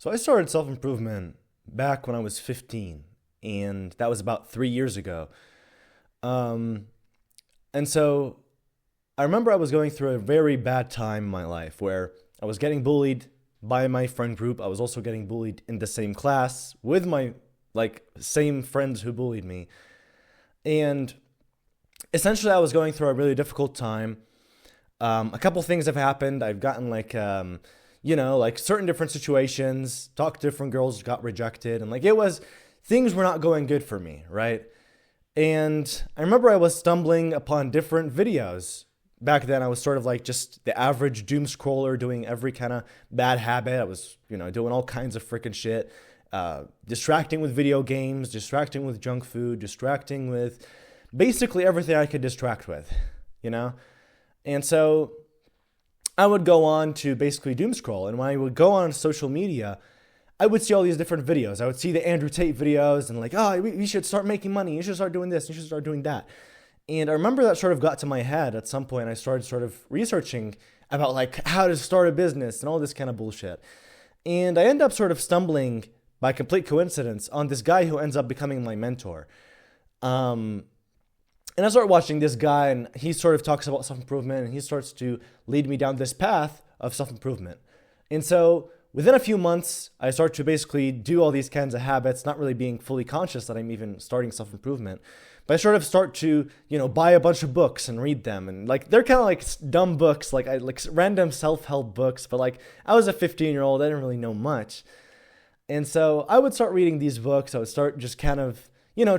So I started self-improvement back when I was 15, and that was about 3 years ago. Um, and so I remember I was going through a very bad time in my life where I was getting bullied by my friend group. I was also getting bullied in the same class with my same friends who bullied me. And essentially I was going through a really difficult time. A couple things have happened. I've gotten certain different situations, talked to different girls, got rejected, and things were not going good for me, right? And I remember I was stumbling upon different videos. Back then, I was sort of like just the average doom scroller doing every kind of bad habit. I was, doing all kinds of freaking shit, distracting with video games, distracting with junk food, distracting with basically everything I could distract with, you know? And so I would go on to basically doom scroll. And when I would go on social media, I would see all these different videos. I would see the Andrew Tate videos and you should start making money. You should start doing this. You should start doing that. And I remember that sort of got to my head at some point. I started sort of researching about how to start a business and all this kind of bullshit. And I end up sort of stumbling by complete coincidence on this guy who ends up becoming my mentor. And I started watching this guy, and he sort of talks about self-improvement, and he starts to lead me down this path of self-improvement. And so within a few months, I start to basically do all these kinds of habits, not really being fully conscious that I'm even starting self-improvement. But I sort of start to, buy a bunch of books and read them. And they're kind of like dumb books, like random self-help books. But I was a 15-year-old, I didn't really know much. And so I would start reading these books. I would start just kind of,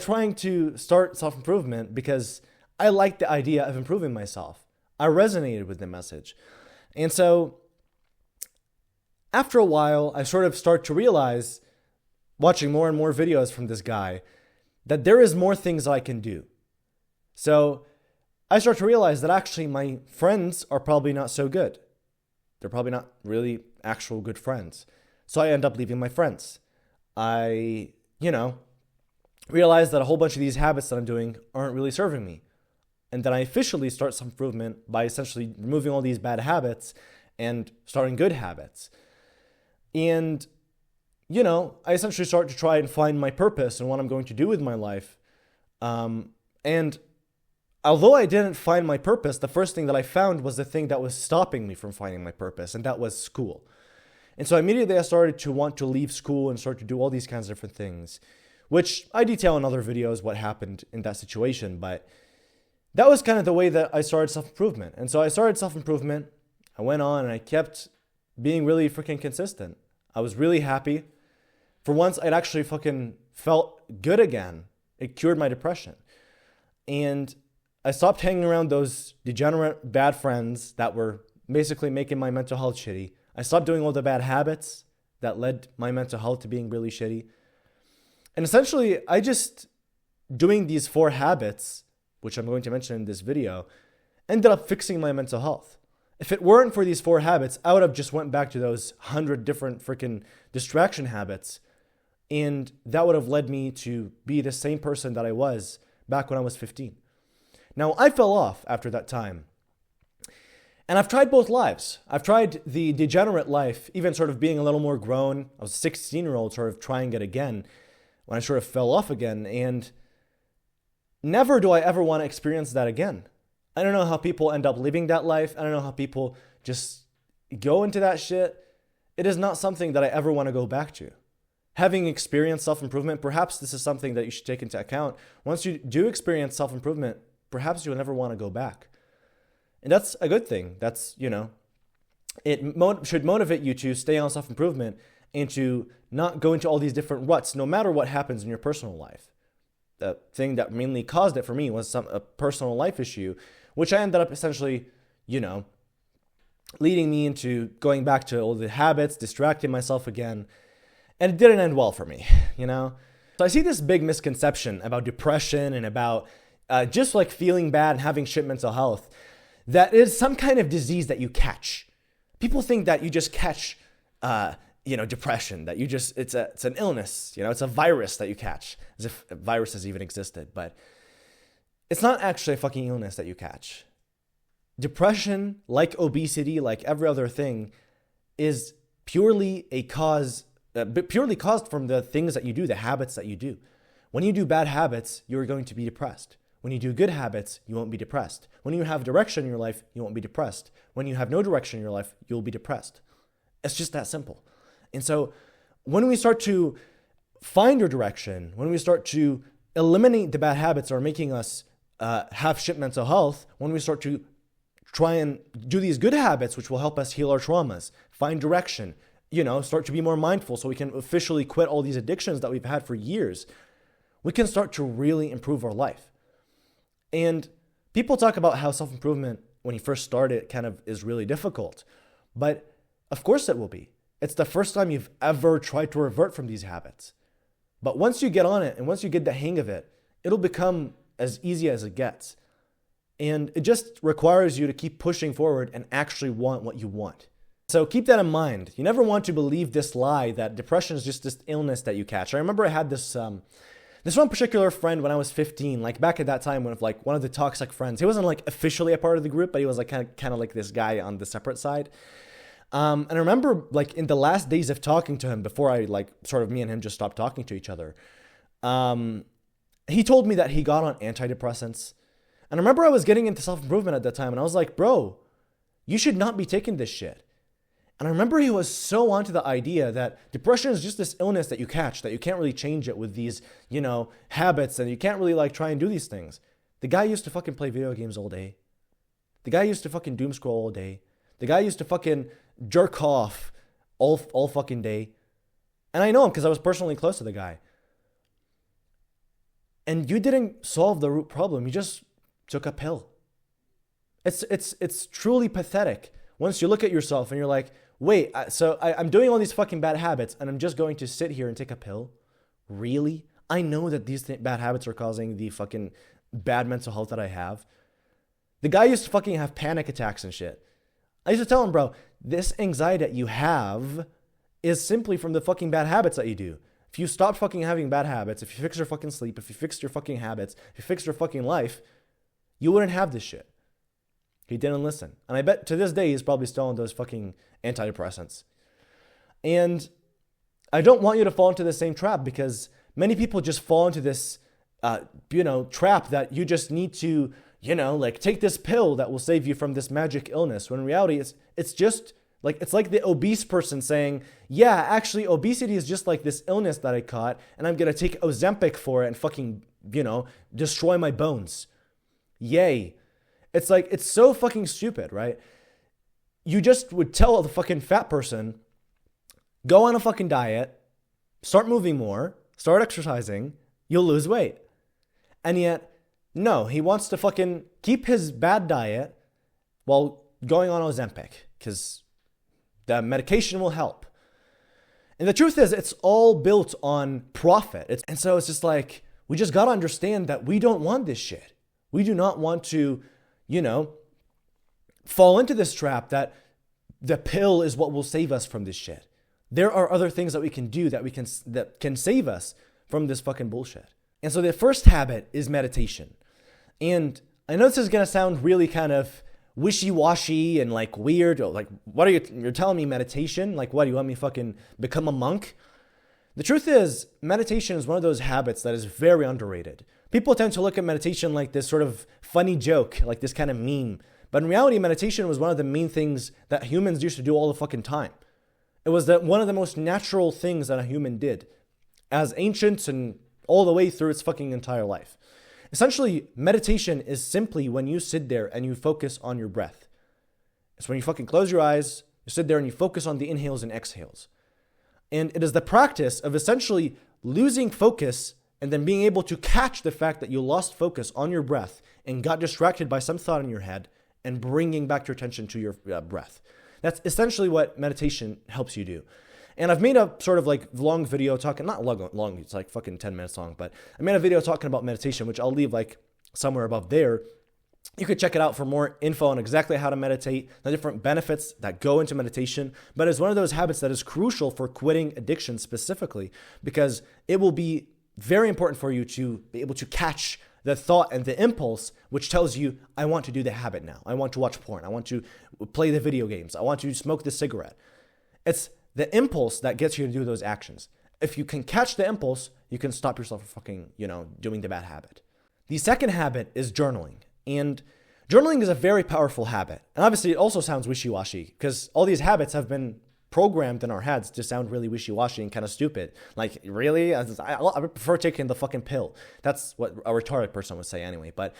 trying to start self-improvement because I liked the idea of improving myself. I resonated with the message. And so after a while, I sort of start to realize, watching more and more videos from this guy, that there is more things I can do. So I start to realize that actually my friends are probably not so good. They're probably not really actual good friends. So I end up leaving my friends. I, realize that a whole bunch of these habits that I'm doing aren't really serving me. And then I officially start some improvement by essentially removing all these bad habits and starting good habits. And I essentially start to try and find my purpose and what I'm going to do with my life. And although I didn't find my purpose, the first thing that I found was the thing that was stopping me from finding my purpose, and that was school. And so immediately I started to want to leave school and start to do all these kinds of different things, which I detail in other videos what happened in that situation. But that was kind of the way that I started self-improvement. And so I started self-improvement. I went on and I kept being really freaking consistent. I was really happy. For once, I'd actually fucking felt good again. It cured my depression. And I stopped hanging around those degenerate bad friends that were basically making my mental health shitty. I stopped doing all the bad habits that led my mental health to being really shitty. And essentially, I just, doing these 4 habits, which I'm going to mention in this video, ended up fixing my mental health. If it weren't for these 4 habits, I would have just went back to those 100 different freaking distraction habits. And that would have led me to be the same person that I was back when I was 15. Now, I fell off after that time. And I've tried both lives. I've tried the degenerate life, even sort of being a little more grown. I was a 16-year-old sort of trying it again when I sort of fell off again. And never do I ever want to experience that again. I don't know how people end up living that life. I don't know how people just go into that shit. It is not something that I ever want to go back to. Having experienced self-improvement, perhaps this is something that you should take into account. Once you do experience self-improvement, perhaps you'll never want to go back. And that's a good thing. That's, it should motivate you to stay on self-improvement and to not go into all these different ruts, no matter what happens in your personal life. The thing that mainly caused it for me was a personal life issue, which I ended up essentially, leading me into going back to all the habits, distracting myself again. And it didn't end well for me, So I see this big misconception about depression and about just feeling bad and having shit mental health, that is some kind of disease that you catch. People think that you just catch, depression, that it's an illness, it's a virus that you catch, as if viruses even existed. But it's not actually a fucking illness that you catch. Depression, like obesity, like every other thing, is purely a cause purely caused from the things that you do, the habits that you do. When you do bad habits, you're going to be depressed. When you do good habits, you won't be depressed. When you have direction in your life, you won't be depressed. When you have no direction in your life, you'll be depressed. It's just that simple. And so when we start to find our direction, when we start to eliminate the bad habits that are making us have shit mental health, when we start to try and do these good habits, which will help us heal our traumas, find direction, start to be more mindful so we can officially quit all these addictions that we've had for years, we can start to really improve our life. And people talk about how self-improvement, when you first start it, kind of is really difficult. But of course it will be. It's the first time you've ever tried to revert from these habits. But once you get on it and once you get the hang of it, it'll become as easy as it gets. And it just requires you to keep pushing forward and actually want what you want. So keep that in mind. You never want to believe this lie that depression is just this illness that you catch. I remember I had this one particular friend when I was 15, like back at that time when like one of the toxic friends. He wasn't like officially a part of the group, but he was like kind of like this guy on the separate side. And I remember like in the last days of talking to him before I like sort of me and him just stopped talking to each other. He told me that he got on antidepressants. And I remember I was getting into self-improvement at that time and I was like, bro, you should not be taking this shit. And I remember he was so onto the idea that depression is just this illness that you catch, that you can't really change it with these, habits, and you can't really like try and do these things. The guy used to fucking play video games all day. The guy used to fucking doom scroll all day. The guy used to fucking jerk off all fucking day. And I know him because I was personally close to the guy. And you didn't solve the root problem. You just took a pill. It's truly pathetic. Once you look at yourself and you're like, wait, so I'm doing all these fucking bad habits and I'm just going to sit here and take a pill? Really? I know that these bad habits are causing the fucking bad mental health that I have. The guy used to fucking have panic attacks and shit. I used to tell him, bro, this anxiety that you have is simply from the fucking bad habits that you do. If you stop fucking having bad habits, if you fix your fucking sleep, if you fixed your fucking habits, if you fixed your fucking life, you wouldn't have this shit. He didn't listen. And I bet to this day he's probably still on those fucking antidepressants. And I don't want you to fall into the same trap because many people just fall into this, trap that you just need to, take this pill that will save you from this magic illness. When in reality, it's just like, it's like the obese person saying, yeah, actually obesity is just like this illness that I caught and I'm going to take Ozempic for it and fucking, destroy my bones. Yay. It's like, it's so fucking stupid, right? You just would tell the fucking fat person, go on a fucking diet, start moving more, start exercising, you'll lose weight. And yet, no, he wants to fucking keep his bad diet while going on Ozempic because the medication will help. And the truth is, it's all built on profit. And so it's just like, we just got to understand that we don't want this shit. We do not want to, fall into this trap that the pill is what will save us from this shit. There are other things that we can do that can save us from this fucking bullshit. And so the first habit is meditation. And I know this is going to sound really kind of wishy-washy and like weird. Or like, what are you're telling me meditation? Like, what, do you want me to fucking become a monk? The truth is, meditation is one of those habits that is very underrated. People tend to look at meditation like this sort of funny joke, like this kind of meme. But in reality, meditation was one of the main things that humans used to do all the fucking time. It was one of the most natural things that a human did, as ancient and all the way through its fucking entire life. Essentially, meditation is simply when you sit there and you focus on your breath. It's when you fucking close your eyes, you sit there and you focus on the inhales and exhales. And it is the practice of essentially losing focus and then being able to catch the fact that you lost focus on your breath and got distracted by some thought in your head and bringing back your attention to your breath. That's essentially what meditation helps you do. And I've made a sort of like long video talking, not long, it's like fucking 10 minutes long, but I made a video talking about meditation, which I'll leave like somewhere above there. You could check it out for more info on exactly how to meditate, the different benefits that go into meditation. But it's one of those habits that is crucial for quitting addiction specifically, because it will be very important for you to be able to catch the thought and the impulse which tells you, I want to do the habit now. I want to watch porn. I want to play the video games. I want to smoke the cigarette. It's the impulse that gets you to do those actions. If you can catch the impulse, you can stop yourself from fucking, doing the bad habit. The second habit is journaling. And journaling is a very powerful habit. And obviously, it also sounds wishy-washy because all these habits have been programmed in our heads to sound really wishy-washy and kind of stupid. Like, really? I prefer taking the fucking pill. That's what a retarded person would say anyway. But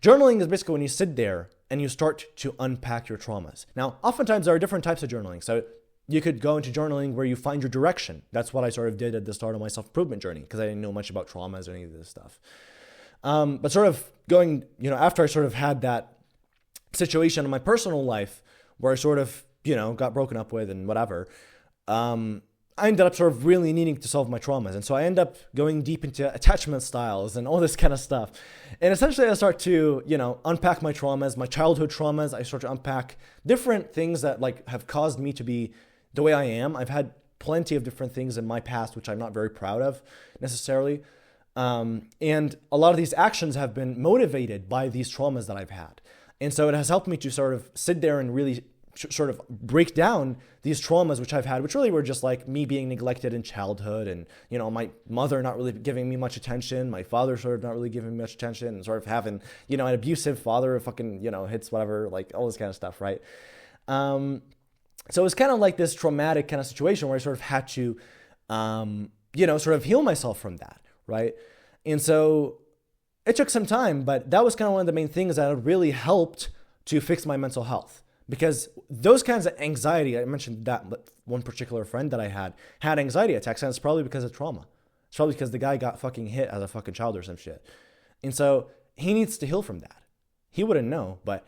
journaling is basically when you sit there and you start to unpack your traumas. Now, oftentimes there are different types of journaling. So you could go into journaling where you find your direction. That's what I sort of did at the start of my self-improvement journey because I didn't know much about traumas or any of this stuff. But sort of going, after I sort of had that situation in my personal life where I sort of, got broken up with and whatever, I ended up sort of really needing to solve my traumas. And so I end up going deep into attachment styles and all this kind of stuff. And essentially I start to, unpack my traumas, my childhood traumas. I start to unpack different things that have caused me to be the way I am. I've had plenty of different things in my past, which I'm not very proud of necessarily. And a lot of these actions have been motivated by these traumas that I've had. And so it has helped me to sort of sit there and really sort of break down these traumas which I've had, which really were just like me being neglected in childhood and, my mother not really giving me much attention, my father sort of not really giving me much attention and sort of having, an abusive father who fucking, hits whatever, like all this kind of stuff, right? So it's kind of like this traumatic kind of situation where I sort of had to, sort of heal myself from that, right? And so it took some time, but that was kind of one of the main things that really helped to fix my mental health. Because those kinds of anxiety, I mentioned that one particular friend that I had anxiety attacks, and it's probably because of trauma. It's probably because the guy got fucking hit as a fucking child or some shit. And so he needs to heal from that. He wouldn't know, but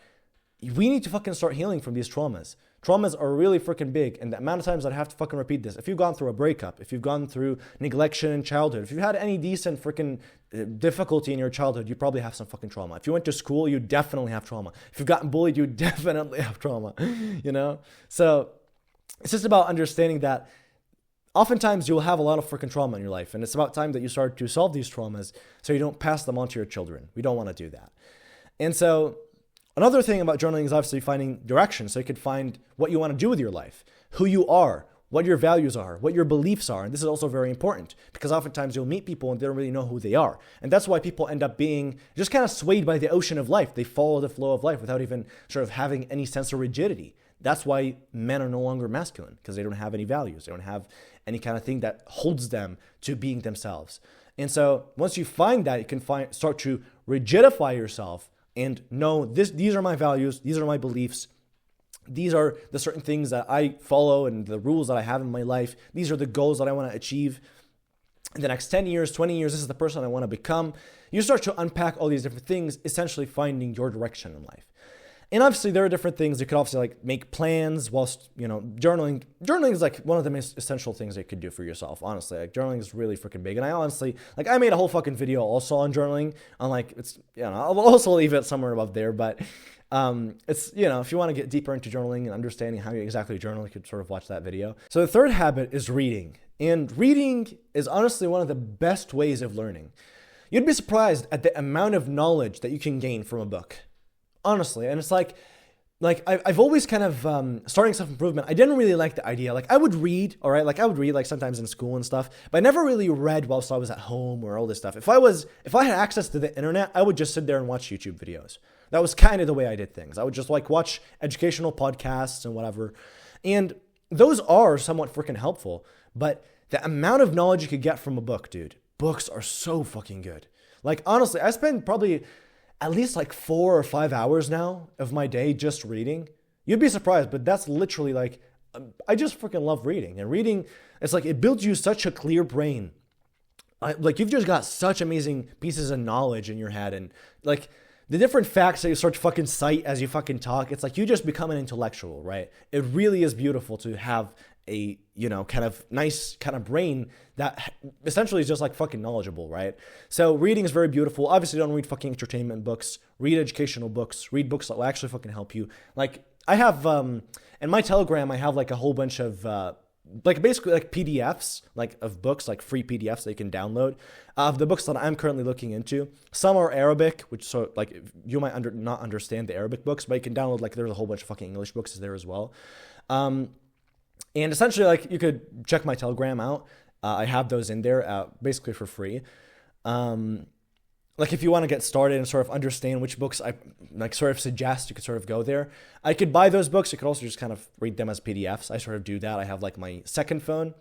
we need to fucking start healing from these traumas. Traumas are really freaking big, and the amount of times I'd have to fucking repeat this. If you've gone through a breakup, if you've gone through neglection in childhood, if you've had any decent freaking difficulty in your childhood, you probably have some fucking trauma. If you went to school, you definitely have trauma. If you've gotten bullied, you definitely have trauma, So it's just about understanding that oftentimes you'll have a lot of freaking trauma in your life, and it's about time that you start to solve these traumas so you don't pass them on to your children. We don't want to do that. And so another thing about journaling is obviously finding direction, so you could find what you want to do with your life, who you are, what your values are, what your beliefs are. And this is also very important because oftentimes you'll meet people and they don't really know who they are. And that's why people end up being just kind of swayed by the ocean of life. They follow the flow of life without even sort of having any sense of rigidity. That's why men are no longer masculine, because they don't have any values. They don't have any kind of thing that holds them to being themselves. And so once you find that, you can start to rigidify yourself and know these are my values, these are my beliefs, these are the certain things that I follow and the rules that I have in my life. These are the goals that I want to achieve in the next 10 years, 20 years. This is the person I want to become. You start to unpack all these different things, essentially finding your direction in life. And obviously there are different things. You could obviously make plans whilst, journaling. Journaling is one of the most essential things that you could do for yourself, honestly. Journaling is really freaking big. And I honestly, I made a whole fucking video also on journaling. I'll also leave it somewhere above there, but it's, if you want to get deeper into journaling and understanding how you exactly journal, you could sort of watch that video. So the third habit is reading. And reading is honestly one of the best ways of learning. You'd be surprised at the amount of knowledge that you can gain from a book. Honestly. And it's I've always kind of, starting self-improvement, I didn't really like the idea. I would read, all right? I would read sometimes in school and stuff, but I never really read whilst I was at home or all this stuff. If I had access to the internet, I would just sit there and watch YouTube videos. That was kind of the way I did things. I would just watch educational podcasts and whatever. And those are somewhat freaking helpful, but the amount of knowledge you could get from a book, dude, books are so fucking good. Honestly, I spend probably at least 4 or 5 hours now of my day just reading. You'd be surprised, but that's literally I just freaking love reading. And reading, it's it builds you such a clear brain. You've just got such amazing pieces of knowledge in your head. And the different facts that you start to fucking cite as you fucking talk, it's you just become an intellectual, right? It really is beautiful to have a, kind of nice kind of brain that essentially is just fucking knowledgeable, right? So reading is very beautiful. Obviously don't read fucking entertainment books, read educational books, read books that will actually fucking help you. I have, in my Telegram, I have a whole bunch of, basically PDFs, of books, free PDFs that you can download of the books that I'm currently looking into. Some are Arabic, which you might not understand the Arabic books, but you can download, there's a whole bunch of fucking English books there as well. And essentially, like, you could check my Telegram out. I have those in there basically for free. Um, like, if you want to get started and sort of understand which books I like sort of suggest, you could sort of go there. I could buy those books. You could also just kind of read them as PDFs. I sort of do that. I have like my second phone.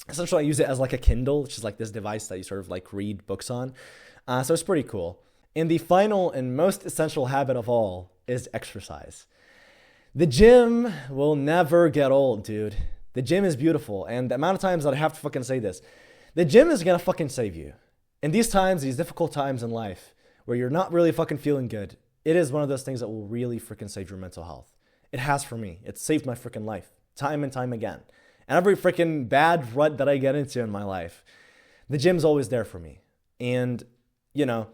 Essentially, I use it as like a Kindle, which is like this device that you sort of like read books on. So it's pretty cool. And the final and most essential habit of all is exercise. The gym will never get old, dude. The gym is beautiful. And the amount of times that I have to fucking say this, the gym is gonna fucking save you. In these times, these difficult times in life, where you're not really fucking feeling good, it is one of those things that will really freaking save your mental health. It has for me. It saved my freaking life time and time again. And every freaking bad rut that I get into in my life, the gym's always there for me. And, you know,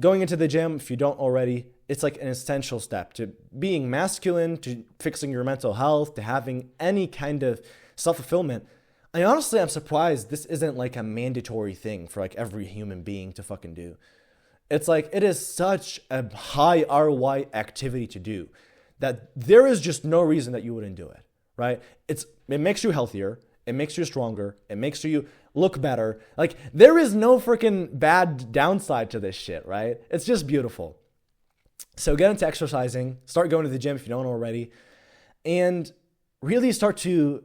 going into the gym, if you don't already, it's like an essential step to being masculine, to fixing your mental health, to having any kind of self-fulfillment. I honestly am surprised this isn't like a mandatory thing for like every human being to fucking do. It's like, it is such a high ROI activity to do that there is just no reason that you wouldn't do it, right? It makes you healthier. It makes you stronger. It makes you look better. Like, there is no freaking bad downside to this shit, right? It's just beautiful. So get into exercising, start going to the gym if you don't already, and really start to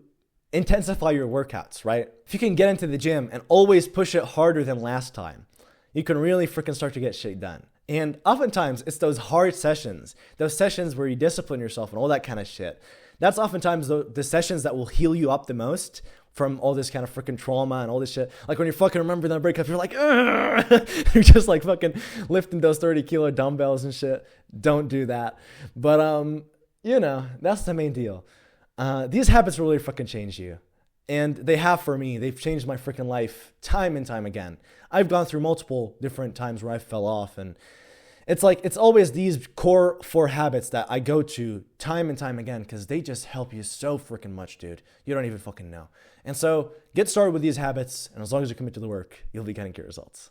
intensify your workouts, right? If you can get into the gym and always push it harder than last time, you can really freaking start to get shit done. And oftentimes it's those hard sessions, those sessions where you discipline yourself and all that kind of shit. That's oftentimes the sessions that will heal you up the most from all this kind of freaking trauma and all this shit. Like when you're fucking remembering that breakup, you're like, you're just like fucking lifting those 30-kilo dumbbells and shit. Don't do that. But, you know, that's the main deal. These habits really fucking change you. And they have for me. They've changed my freaking life time and time again. I've gone through multiple different times where I fell off, and it's like, it's always these core 4 habits that I go to time and time again because they just help you so freaking much, dude. You don't even fucking know. And so get started with these habits, and as long as you commit to the work, you'll be getting good results.